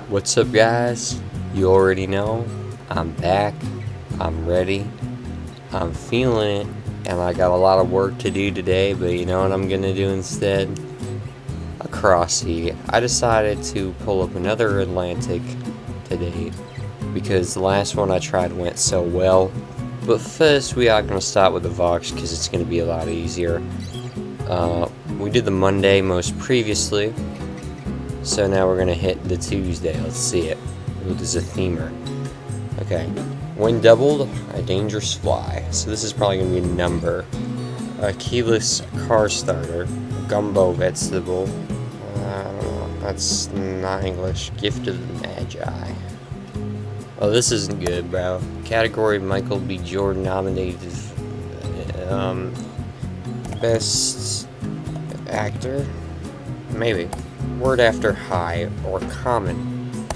What's up, guys? You already know I'm back, I'm ready, I'm feeling it, and I got a lot of work to do today, but you know what I'm gonna do instead? A crossy. I decided to pull up another Atlantic today because the last one I tried went so well. But first, we are gonna start with the Vox because it's gonna be a lot easier. We did the Monday most previously, so now we're gonna hit the Tuesday. Let's see it. Ooh, this is a themer. Okay. When doubled, a dangerous fly. So this is probably gonna be a number. A keyless car starter. Gumbo vegetable. I don't know. That's not English. Gift of the Magi. Oh, this isn't good, bro. Category Michael B. Jordan nominated. Best actor? Maybe. Word after high or common.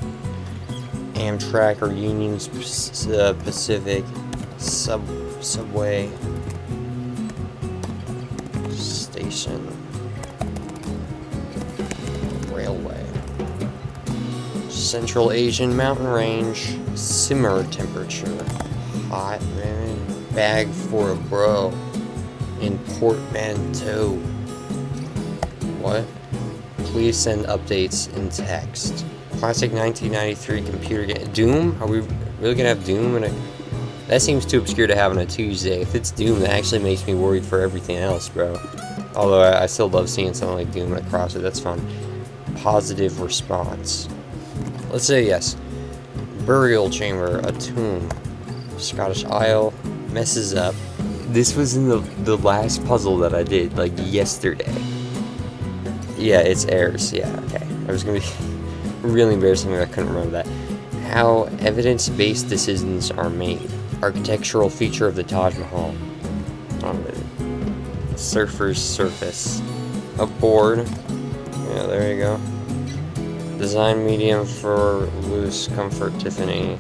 Amtrak or Union Pacific. Subway. Station. Railway. Central Asian mountain range. Simmer temperature. Hot man. Bag for a bro. In portmanteau. What? Please send updates in text. Classic 1993 computer game. Doom? Are we really gonna have Doom in a... That seems too obscure to have on a Tuesday. If it's Doom, that actually makes me worried for everything else, bro. Although I still love seeing something like Doom at Crossword. That's fun. Positive response. Let's say yes. Burial chamber. A tomb. Scottish Isle. Messes up. This was in the last puzzle that I did, like, yesterday. Yeah, it's errors. Yeah, okay. I was gonna be really embarrassing if I couldn't remember that. How evidence-based decisions are made. Architectural feature of the Taj Mahal. Surfer's surface. A board. Yeah, there you go. Design medium for loose comfort Tiffany.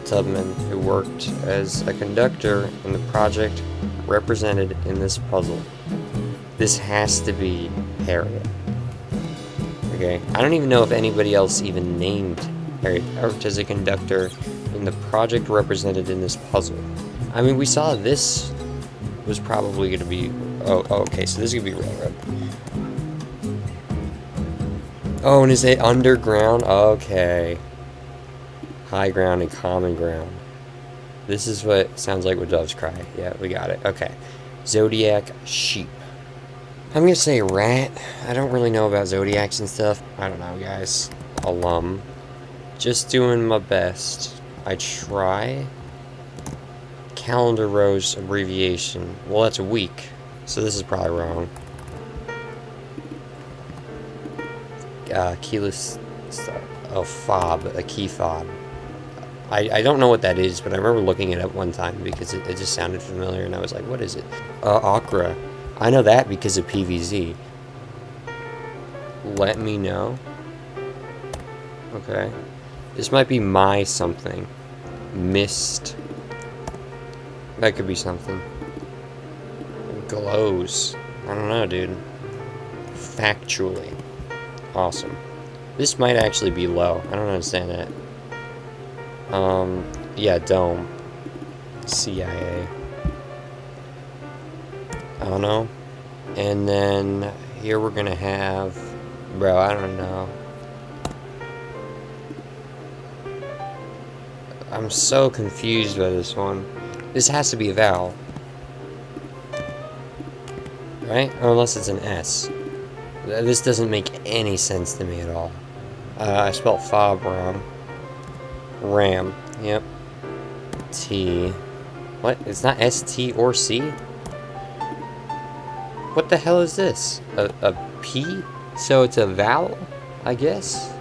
Tubman, who worked as a conductor in the project represented in this puzzle. This has to be Harriet. Okay, I don't even know if anybody else even named Harriet worked as a conductor in the project represented in this puzzle. I mean, we saw this was probably going to be... Oh, okay, so this is going to be railroad. Oh, and is it underground? Okay. High ground and common ground. This is what sounds like what doves cry. Yeah, we got it. Okay. Zodiac sheep. I'm gonna say rat. I don't really know about zodiacs and stuff. I don't know, guys. Alum. Just doing my best. I try. Calendar rose abbreviation. Well, that's a week. So this is probably wrong. Keyless start. Oh, fob. A key fob. I don't know what that is, but I remember looking it up one time because it just sounded familiar, and I was like, what is it? Okra. I know that because of PVZ. Let me know. Okay. This might be my something. Mist. That could be something. Glows. I don't know, dude. Factually. Awesome. This might actually be low. I don't understand that. Yeah, dome. CIA. I don't know. And then here we're gonna have... Bro, I don't know. I'm so confused by this one. This has to be a vowel. Right? Or unless it's an S. This doesn't make any sense to me at all. I spelled fob wrong. Ram. Yep. T. What? It's not S, T, or C? What the hell is this? A P? So it's a vowel, I guess?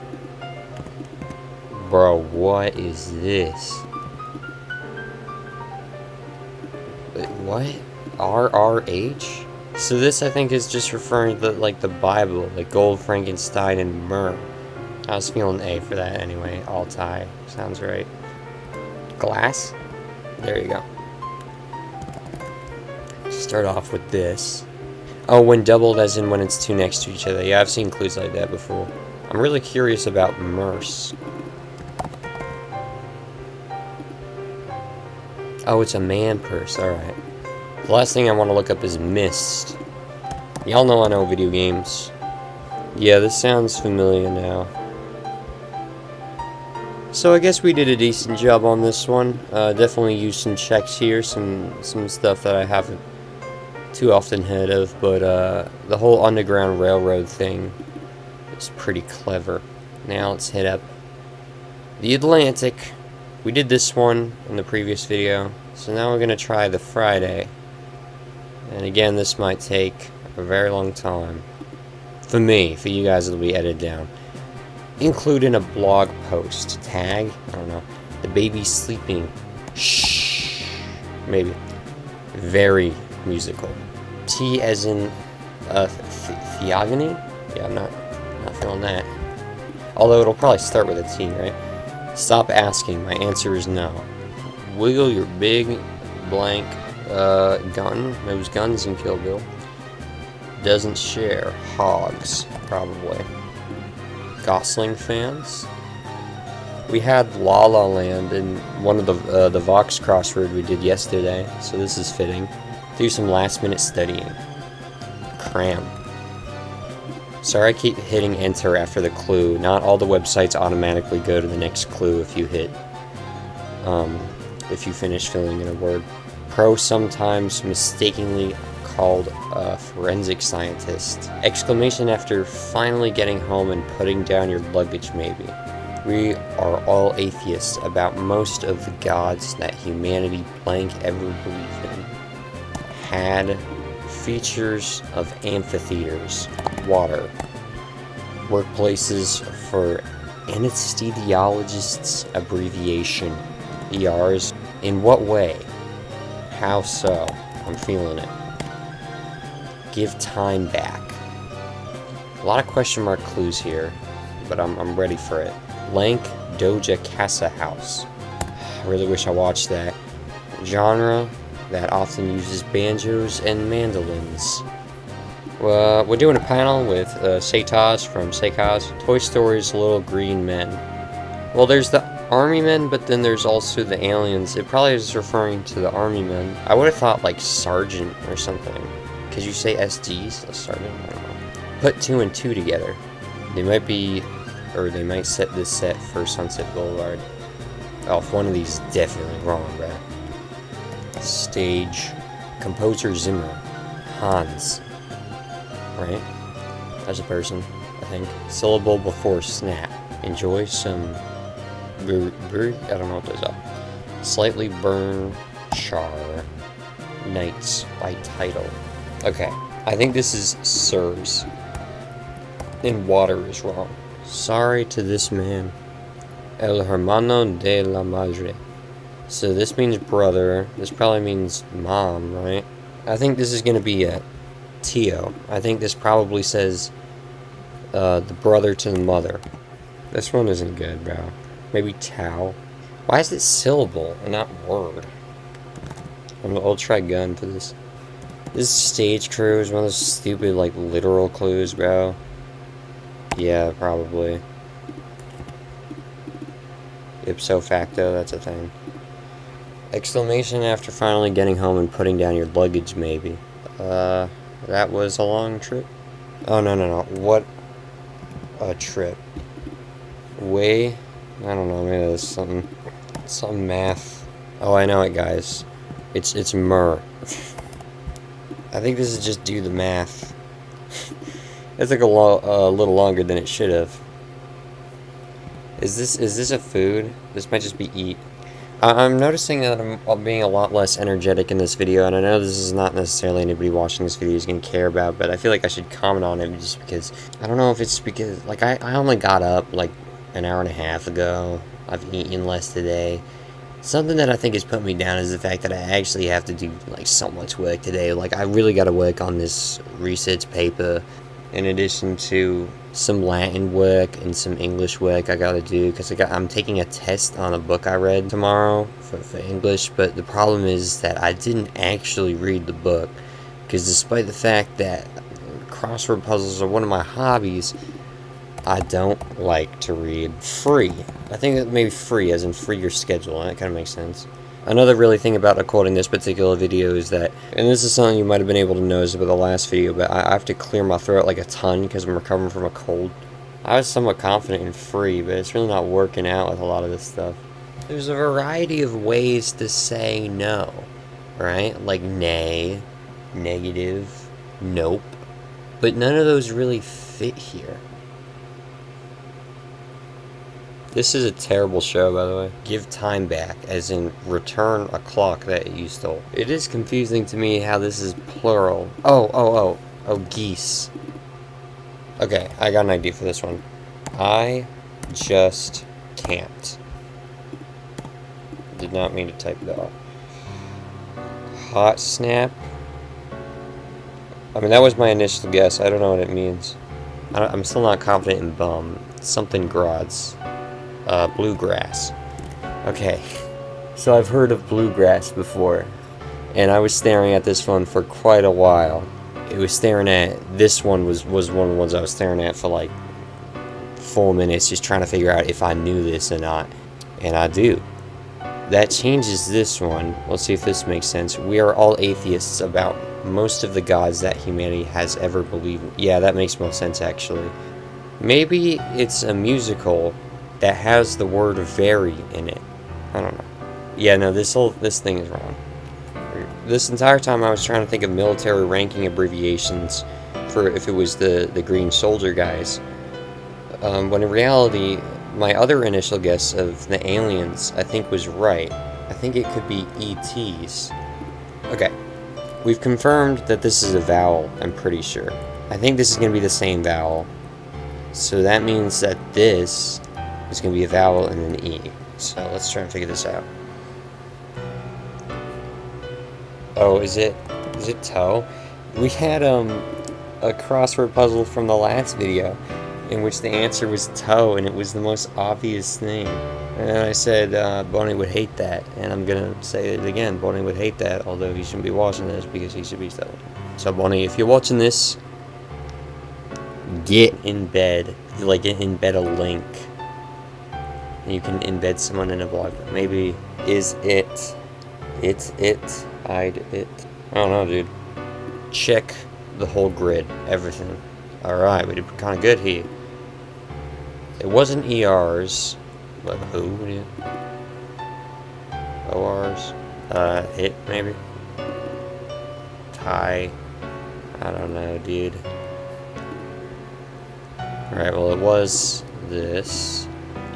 Bro, what is this? What? RRH? So this, I think, is just referring to, like, the Bible, like gold, Frankenstein, and myrrh. I was feeling A for that anyway. Altai. Sounds right. Glass? There you go. Start off with this. Oh, when doubled as in when it's two next to each other. Yeah, I've seen clues like that before. I'm really curious about Merce. Oh, it's a man purse, alright. The last thing I want to look up is Mist. Y'all know I know video games. Yeah, this sounds familiar now. So I guess we did a decent job on this one. Definitely used some checks here, some stuff that I haven't too often heard of, but the whole Underground Railroad thing is pretty clever. Now let's hit up the Atlantic. We did this one in the previous video, so now we're gonna try the Friday. And again, this might take a very long time. For me, for you guys, it'll be edited down. Include in a blog post. Tag, I don't know. The baby's sleeping. Shh. Maybe. Very musical. T as in theogony? Yeah, I'm not feeling that. Although it'll probably start with a T, right? Stop asking. My answer is no. Wiggle your big blank gun. Those guns in Kill Bill. Doesn't share. Hogs, probably. Gosling fans. We had La La Land in one of the Vox crossword we did yesterday, so this is fitting. Do some last minute studying. Cram. Sorry I keep hitting enter after the clue. Not all the websites automatically go to the next clue if you hit, if you finish filling in a word. Pro sometimes mistakenly called a forensic scientist. Exclamation after finally getting home and putting down your luggage maybe. We are all atheists about most of the gods that humanity blank ever believed in. Had features of amphitheaters, water, workplaces for anesthesiologists abbreviation, ERs. In what way? How so? I'm feeling it. Give time back. A lot of question mark clues here, but I'm ready for it. Blank Doja Casa House. I really wish I watched that. Genre that often uses banjos and mandolins. We're doing a panel with Saytaj from Seikaz. Toy Story's Little Green Men. Well, there's the Army Men, but then there's also the aliens. It probably is referring to the Army Men. I would have thought like Sergeant or something. Could you say SGs? A sergeant? I don't know. Put 2 and 2 together. They might be, or they might set this set for Sunset Boulevard. Oh, if one of these is definitely wrong, bruh. Stage. Composer Zimmer. Hans. Right? As a person, I think. Syllable before snap. Enjoy some... I don't know what those are. Slightly burn. Char. Nights by title. Okay, I think this is sirs. And water is wrong. Sorry to this man. El hermano de la madre. So this means brother. This probably means mom, right? I think this is going to be a Tio. I think this probably says the brother to the mother. This one isn't good, bro. Maybe Tao. Why is it syllable and not word? I'll try gun for this. This stage crew is one of those stupid, like, literal clues, bro. Yeah, probably. Ipso facto, that's a thing. Exclamation after finally getting home and putting down your luggage, maybe. That was a long trip? Oh, no. What a trip. Way? I don't know, maybe there's some math. Oh, I know it, guys. It's myrrh. I think this is just do the math. It took a little longer than it should have. Is this a food? This might just be eat. I'm noticing that I'm being a lot less energetic in this video, and I know this is not necessarily anybody watching this video is going to care about, but I feel like I should comment on it just because, I don't know if it's because, like, I only got up, like, an hour and a half ago. I've eaten less today. Something that I think has put me down is the fact that I actually have to do, like, so much work today. Like, I really got to work on this research paper, in addition to some Latin work and some English work I gotta do, because I'm taking a test on a book I read tomorrow for English, but the problem is that I didn't actually read the book, because despite the fact that crossword puzzles are one of my hobbies, I don't like to read. Free. I think that maybe free, as in free your schedule. That kind of makes sense. Another really thing about recording this particular video is that, and this is something you might have been able to notice about the last video, but I have to clear my throat like a ton because I'm recovering from a cold. I was somewhat confident in free, but it's really not working out with a lot of this stuff. There's a variety of ways to say no, right? Like nay, negative, nope. But none of those really fit here. This is a terrible show, by the way. Give time back, as in return a clock that you stole. It is confusing to me how this is plural. Oh, geese. Okay, I got an idea for this one. I just can't. Did not mean to type that out. Hot snap. I mean, that was my initial guess. I don't know what it means. I'm still not confident in bum. Something grods. Bluegrass. Okay. So I've heard of bluegrass before. And I was staring at this one for quite a while. It was staring at... This one was one of the ones I was staring at for like 4 minutes, just trying to figure out if I knew this or not. And I do. That changes this one. Let's see if this makes sense. We are all atheists about most of the gods that humanity has ever believed in. Yeah, that makes more sense, actually. Maybe it's a musical that has the word very in it. I don't know. Yeah, no, this thing is wrong. This entire time I was trying to think of military ranking abbreviations for if it was the green soldier guys. When in reality, my other initial guess of the aliens, I think, was right. I think it could be ETs. Okay. We've confirmed that this is a vowel, I'm pretty sure. I think this is going to be the same vowel. So that means that this is going to be a vowel and an E. So let's try and figure this out. Oh, is it toe? We had a crossword puzzle from the last video in which the answer was toe, and it was the most obvious thing. And I said Bonnie would hate that, and I'm gonna say it again. Bonnie would hate that, although he shouldn't be watching this because he should be studying. So Bonnie, if you're watching this, get in bed. Like, embed a link. You can embed someone in a blog. Maybe is it? It's it. I'd it. I don't know, dude. Check the whole grid, everything. All right, we did kind of good here. It wasn't ERs, but who? Yeah. ORs. It maybe. Tie. I don't know, dude. Alright, well, it was this.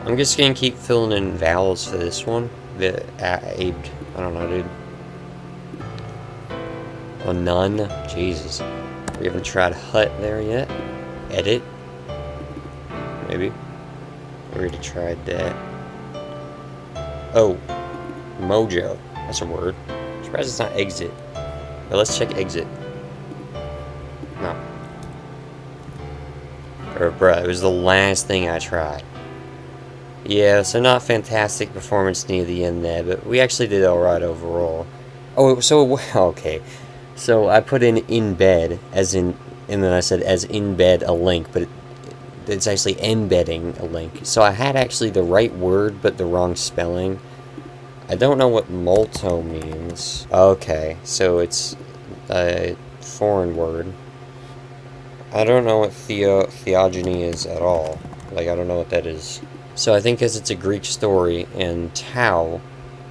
I'm just gonna keep filling in vowels for this one. I don't know, dude. Oh, none. Jesus. We haven't tried hut there yet. Edit. Maybe. We already tried that. Oh. Mojo. That's a word. I'm surprised it's not exit. But let's check exit. No. Or, bruh, it was the last thing I tried. Yeah, so not fantastic performance near the end there, but we actually did alright overall. Oh, so, okay. So I put in bed, as in, and then I said as in bed a link, but it's actually embedding a link. So I had actually the right word, but the wrong spelling. I don't know what molto means. Okay, so it's a foreign word. I don't know what theogony is at all. Like, I don't know what that is. So I think as it's a Greek story, and tau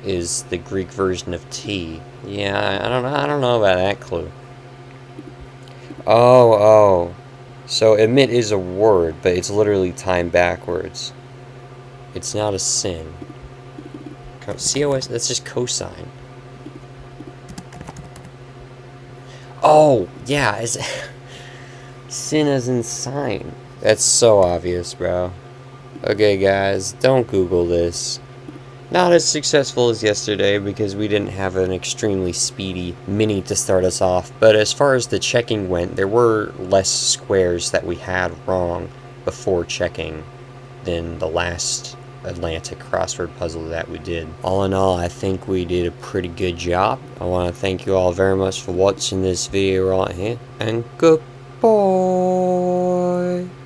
is the Greek version of T. Yeah, I don't know about that clue. Oh. So admit is a word, but it's literally timed backwards. It's not a sin. COS, that's just cosine. Oh, yeah, is sin as in sign. That's so obvious, bro. Okay, guys, don't Google this. Not as successful as yesterday because we didn't have an extremely speedy mini to start us off, but as far as the checking went, there were less squares that we had wrong before checking than the last Atlantic crossword puzzle that we did. All in all, I think we did a pretty good job. I want to thank you all very much for watching this video right here, and goodbye.